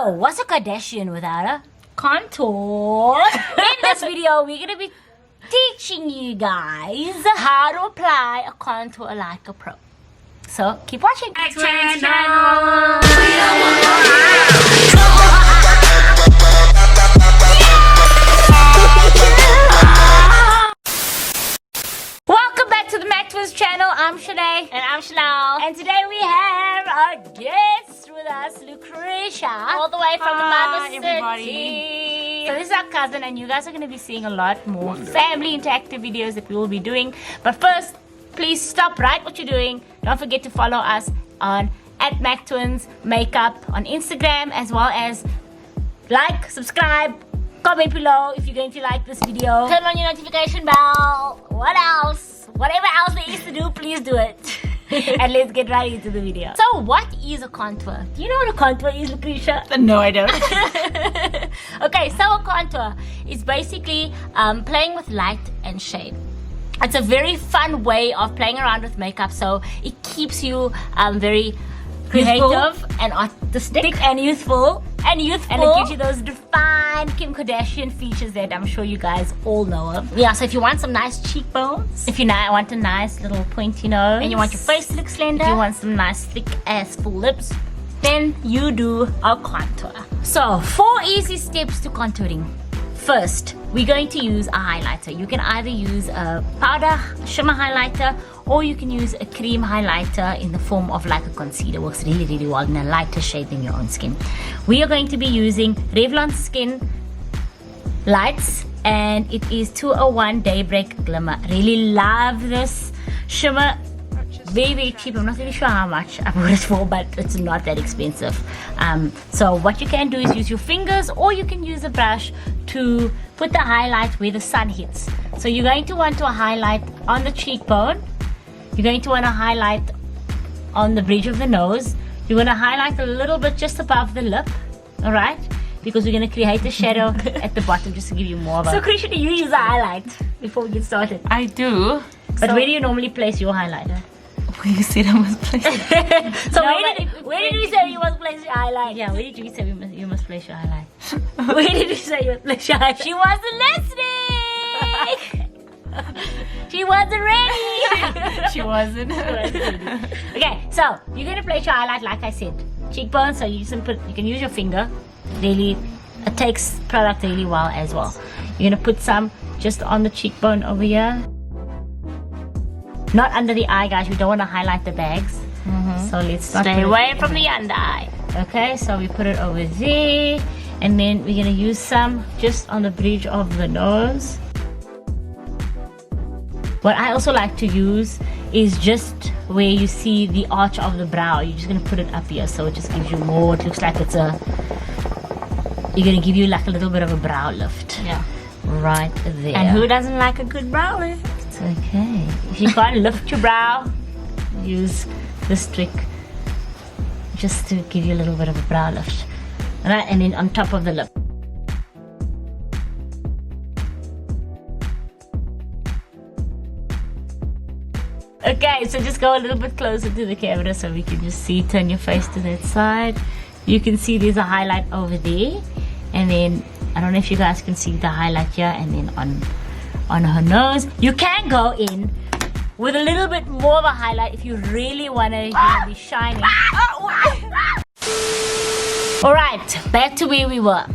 So, what's a Kardashian without a contour? In this video, we're going to be teaching you guys how to apply a contour like a pro. So, keep watching. Mack Twins channel. Welcome back to the Mack Twins channel. I'm Shanae. And I'm Chanel. And today we have our guest with us, Lucretia. All the way from the mother everybody. city. So this is our cousin, and you guys are going to be seeing a lot more family interactive videos that we will be doing. But first, please stop right what you're doing. Don't forget to follow us on @Mack Twins Makeup on Instagram, as well as like, subscribe, comment below if you're going to like this video. Turn on your notification bell. What else? Whatever else there is to do, please do it. And let's get right into the video. So, what is a contour? Do you know what a contour is, Lucretia? No, I don't. Okay, so a contour is basically playing with light and shade. It's a very fun way of playing around with makeup, so it keeps you very creative and artistic and youthful. And it gives you those defined Kim Kardashian features that I'm sure you guys all know of. Yeah, so if you want some nice cheekbones, if you want a nice little pointy nose, And you want your face to look slender, if you want some nice thick ass full lips, then you do a contour. So 4 easy steps to contouring. First, we're going to use a highlighter. You can either use a powder shimmer highlighter, or you can use a cream highlighter in the form of like a concealer. Works really, really well in a lighter shade than your own skin. We are going to be using Revlon Skin Lights, and it is 201 Daybreak Glimmer. Really love this shimmer. Very, very cheap. I'm not really sure how much I bought it for, but it's not that expensive. So what you can do is use your fingers, or you can use a brush to put the highlight where the sun hits. So you're going to want to highlight on the cheekbone. You're going to want to highlight on the bridge of the nose. You're going to highlight a little bit just above the lip, all right? Because we're going to create a shadow at the bottom just to give you more of a... So, Krisha, do you use a highlight before we get started? I do. But where do you normally place your highlighter? Where you said I must place it. So where did we say you must place your highlight? Yeah, where did you say you must place your highlight? Where did you say you must place your highlight? She wasn't listening! She wasn't ready! She wasn't. Okay, so you're going to place your highlight like I said. Cheekbone, so you can use your finger. Really, it takes product really well as well. You're going to put some just on the cheekbone over here. Not under the eye, guys. We don't want to highlight the bags. So let's not Stay away from the under eye. Okay, so we put it over there. And then we're going to use some just on the bridge of the nose. What I also like to use is just where you see the arch of the brow. You're just going to put it up here, so it just gives you more. It looks like it's you're going to give you like a little bit of a brow lift. Yeah. Right there. And who doesn't like a good brow lift? It's okay. If you can't lift your brow, use this trick just to give you a little bit of a brow lift. Alright, and then on top of the lip. Okay, so just go a little bit closer to the camera so we can just see. Turn your face to that side. You can see there's a highlight over there. And then, I don't know if you guys can see the highlight here. And then on her nose. You can go in with a little bit more of a highlight if you really want to be shining. Alright, back to where we were.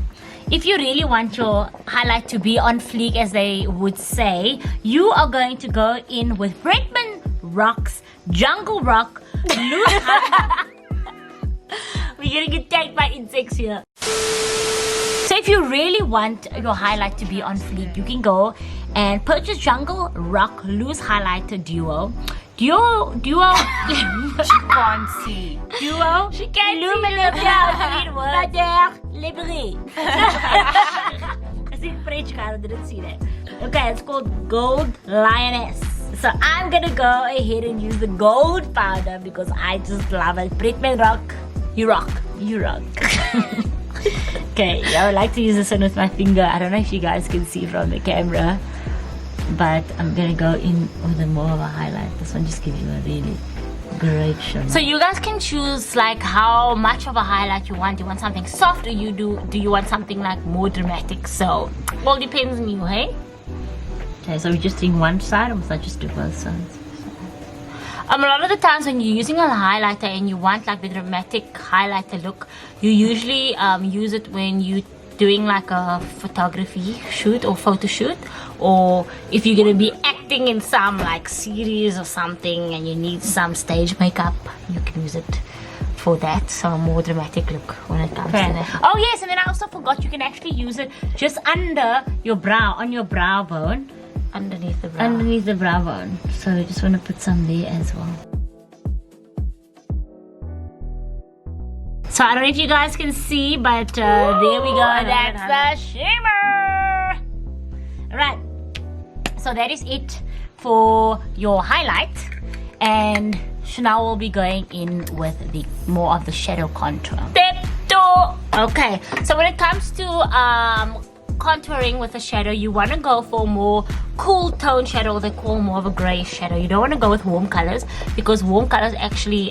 If you really want your highlight to be on fleek, as they would say, you are going to go in with Bretman Rock's Jungle Rock Loose Highlight. We're gonna get tagged by insects here. So if you really want your highlight to be on fleek, you can go and purchase Jungle Rock Loose Highlighter Duo. She can't see. Duo? She can't Illuminate I see French guy, I didn't see that. Okay, it's called Gold Lioness. So I'm gonna go ahead and use the gold powder because I just love it. Bretman Rock, you rock. You rock. Okay, I would like to use this one with my finger. I don't know if you guys can see from the camera, but I'm gonna go in with more of a highlight. This one just gives you a really Great shimmer. So you guys can choose like how much of a highlight you want. Do you want something soft, or do you want something like more dramatic? So all depends on you, hey? Okay, so we're just doing one side, or must I just do both sides? A lot of the times when you're using a highlighter and you want like the dramatic highlighter look, you usually use it when you're doing like a photography shoot or photo shoot, or if you're gonna be acting in some like series or something and you need some stage makeup, you can use it for that. So a more dramatic look when it comes to that. Oh yes, and then I also forgot, you can actually use it just under your brow, on your brow bone. Underneath the brow. Underneath the brow bone. So you just want to put some there as well. So I don't know if you guys can see, but there we go. That's the shimmer. Alright. So that is it for your highlight. And now we'll be going in with the more of the shadow contour. Step 2. Okay. So when it comes to contouring with a shadow, you want to go for more cool tone shadow. They call more of a gray shadow. You don't want to go with warm colors, because warm colors actually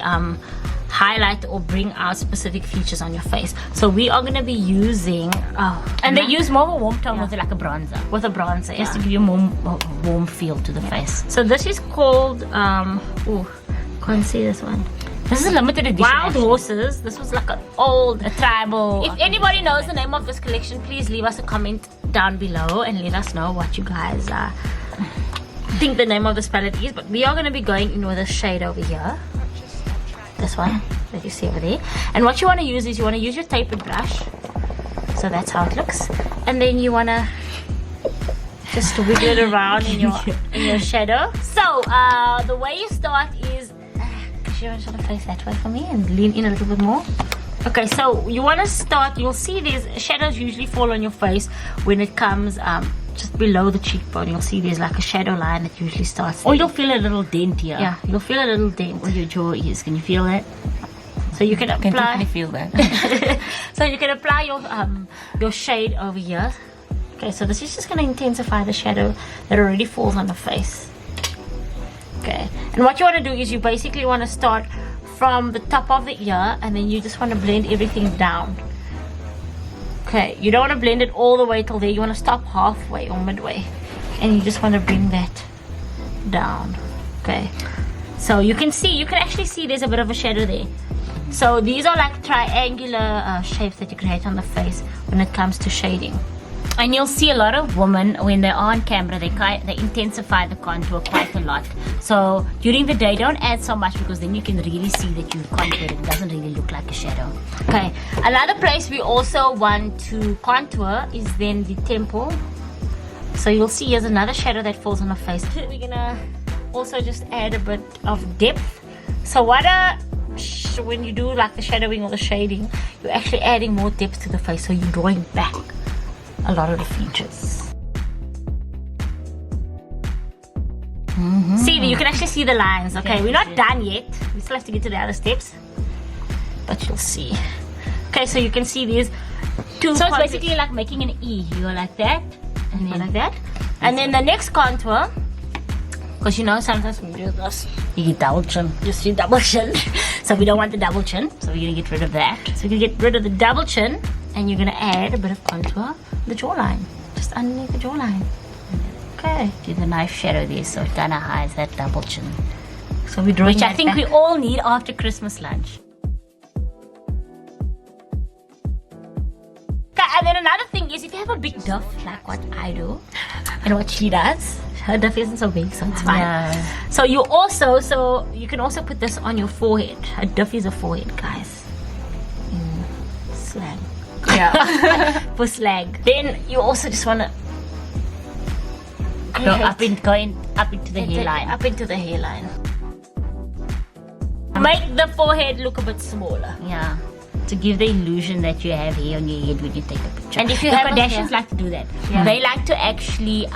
highlight or bring out specific features on your face. So we are going to be using and they use more of a warm tone with like a bronzer. With a bronzer, just to give you a more warm feel to the face. So this is called can't see this one. This is a limited edition. Wild Horses. This was like an old, a tribal. If anybody knows the name of this collection, please leave us a comment down below and let us know what you guys think the name of this palette is. But we are going to be going in with a shade over here. This one that you see over there. And what you want to use is you want to use your tapered brush. So that's how it looks. And then you want to just wiggle it around in your shadow. So the way you start is, you want to sort of face that way for me and lean in a little bit more. Okay, so you want to start, you'll see these shadows usually fall on your face when it comes just below the cheekbone. You'll see there's like a shadow line that usually starts there. Or you'll feel a little dent here. Yeah, you'll feel a little dent where your jaw is. Can you feel that? So you can apply. I can definitely feel that. So you can apply your shade over here. Okay, so this is just going to intensify the shadow that already falls on the face. Okay, and what you want to do is you basically want to start from the top of the ear, and then you just want to blend everything down. Okay, you don't want to blend it all the way till there. You want to stop halfway or midway, and you just want to bring that down. Okay, so you can actually see there's a bit of a shadow there. So these are like triangular shapes that you create on the face when it comes to shading. And you'll see a lot of women, when they're on camera, they intensify the contour quite a lot. So during the day, don't add so much, because then you can really see that you've contoured. It doesn't really look like a shadow. Okay, another place we also want to contour is then the temple. So you'll see here's another shadow that falls on the face. We're gonna also just add a bit of depth. So when you do like the shadowing or the shading, you're actually adding more depth to the face. So you're drawing back a lot of the features. See, you can actually see the lines. Okay, we're not done yet. We still have to get to the other steps, but you'll see. Okay, so you can see these two. So it's basically like making an E. You go like that, and then like that, and then the next contour. Because you know sometimes when you do this, you get double chin. You see double chin. So we don't want the double chin. So we're gonna get rid of that. So we're gonna get rid of the double chin, and you're gonna add a bit of contour, the jawline, just underneath the jawline. Okay. Do the nice shadow there, so it kind of hides that double chin. So we draw, which I think we all need after Christmas lunch. Okay, and then another thing is, if you have a big duff like what I do and what she does, her duff isn't so big, so it's fine. Yeah. So you can also put this on your forehead. A duff is a forehead, guys. Slang. Yeah. For slang. Then you also just want to go up into the hairline. Up into the hairline. Make the forehead look a bit smaller. Yeah. To give the illusion that you have hair on your head when you take a picture. And if you have Kardashians like to do that. Yeah. They like to actually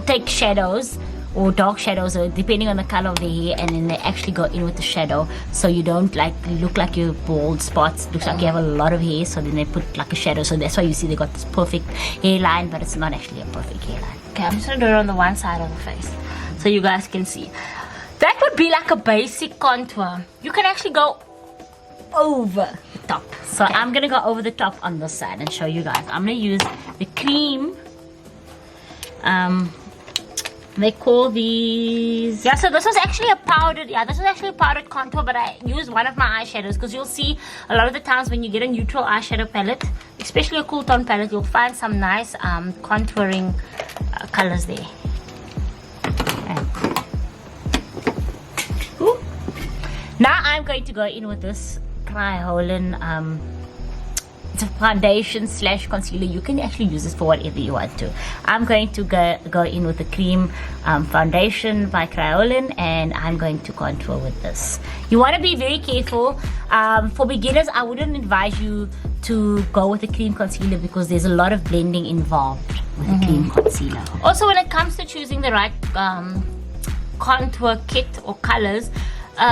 take shadows or dark shadows, or depending on the color of their hair, and then they actually go in with the shadow, so you don't like look like your bald spots. Looks like you have a lot of hair, so then they put like a shadow. So that's why you see they got this perfect hairline, but it's not actually a perfect hairline. Okay, I'm just gonna do it on the one side of the face so you guys can see. that would be like a basic contour. You can actually go over the top. So I'm gonna go over the top on this side and show you guys. I'm gonna use the cream. They call these, yeah, so this was actually a powdered, contour, but I used one of my eyeshadows, because you'll see a lot of the times when you get a neutral eyeshadow palette, especially a cool tone palette, you'll find some nice contouring colors there. Okay. Now I'm going to go in with this Cryolan, it's a foundation / concealer. You can actually use this for whatever you want to. I'm going to go in with the cream foundation by Cryolan, and I'm going to contour with this. You want to be very careful. For beginners, I wouldn't advise you to go with the cream concealer, because there's a lot of blending involved with the cream concealer. Also, when it comes to choosing the right contour kit or colors,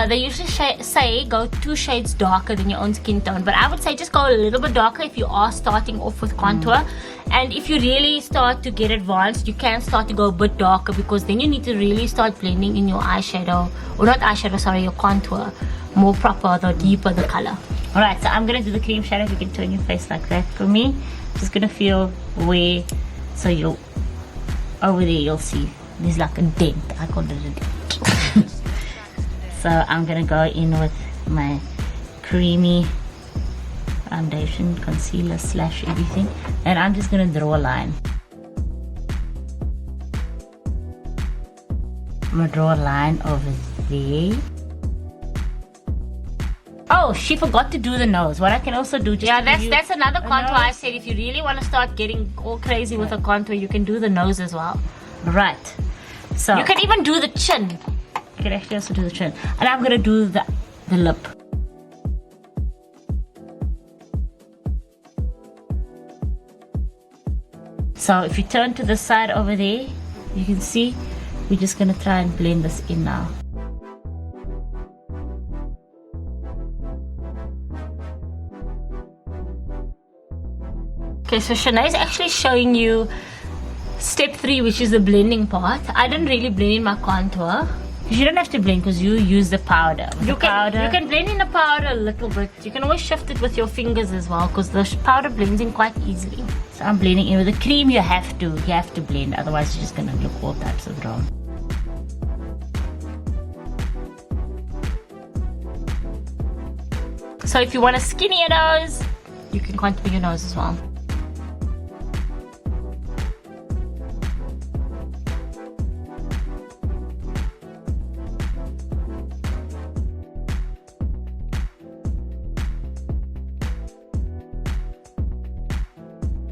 they usually say go 2 shades darker than your own skin tone, but I would say just go a little bit darker if you are starting off with contour. And if you really start to get advanced, you can start to go a bit darker, because then you need to really start blending in your eyeshadow, or not eyeshadow, sorry, your contour more proper, the deeper the color. Alright, so I'm gonna do the cream shadow. If you can turn your face like that for me, just gonna feel where, so you'll, over there you'll see there's like a dent. I call it a dent. So I'm gonna go in with my creamy foundation, concealer / everything, and I'm just gonna draw a line. I'm gonna draw a line over there. Oh, she forgot to do the nose. What I can also do, that's another contour. I said if you really want to start getting all crazy with a contour, you can do the nose as well. Right. So you can even do the chin. You can actually also do the chin. And I'm gonna do the lip. So if you turn to the side over there, you can see we're just gonna try and blend this in now. Okay, so Shanae is actually showing you step 3, which is the blending part. I didn't really blend in my contour. You don't have to blend because you use the powder. You can blend in the powder a little bit. You can always shift it with your fingers as well, because the powder blends in quite easily. So I'm blending in with the cream. You have to blend, otherwise you're just gonna look all types of wrong. So if you want a skinnier nose, you can contour your nose as well.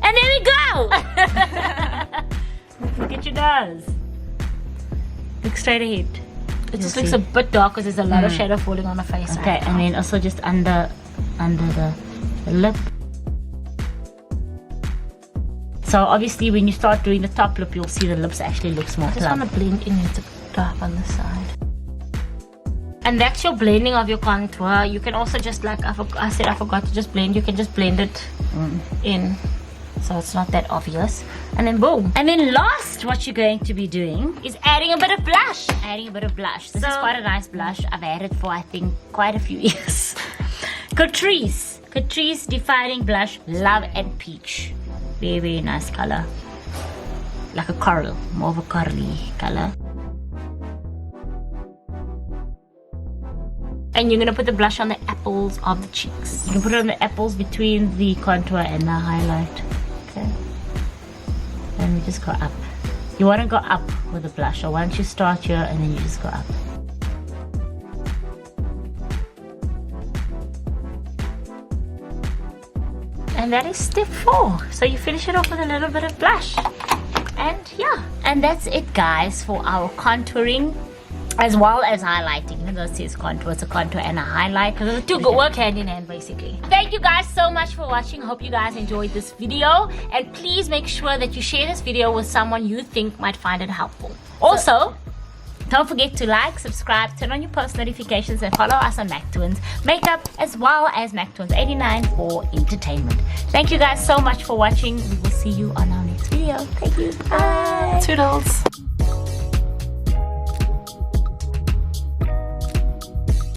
And there we go! Look at your nose. Look straight ahead. It just looks a bit dark because there's a lot of shadow falling on the face. Okay, right, and then also just under the lip. So obviously when you start doing the top lip, you'll see the lips actually looks more plump. I just want to blend in with the dark on the side. And that's your blending of your contour. You can also just, like I said, I forgot to just blend. You can just blend it in, so it's not that obvious. And then boom. And then last, what you're going to be doing is adding a bit of blush. This is quite a nice blush. I've had it for, I think, quite a few years. Catrice Defining Blush Love and Peach. Very, very nice color. Like a coral, more of a corally color. And you're gonna put the blush on the apples of the cheeks. You can put it on the apples between the contour and the highlight. Okay. And we just go up. You wanna go up with the blush. So once you start here and then you just go up. And that is step 4. So you finish it off with a little bit of blush. And yeah. And that's it, guys, for our contouring as well as highlighting. Even though it says contour, it's a contour and a highlight, because the two work hand in hand basically. Thank you guys so much for watching. Hope you guys enjoyed this video, and please make sure that you share this video with someone you think might find it helpful. Also, don't forget to like, subscribe, turn on your post notifications, and follow us on Mack Twins Makeup as well as Mack Twins 89 for entertainment. Thank you guys so much for watching. We will see you on our next video. Thank you. Bye. Toodles.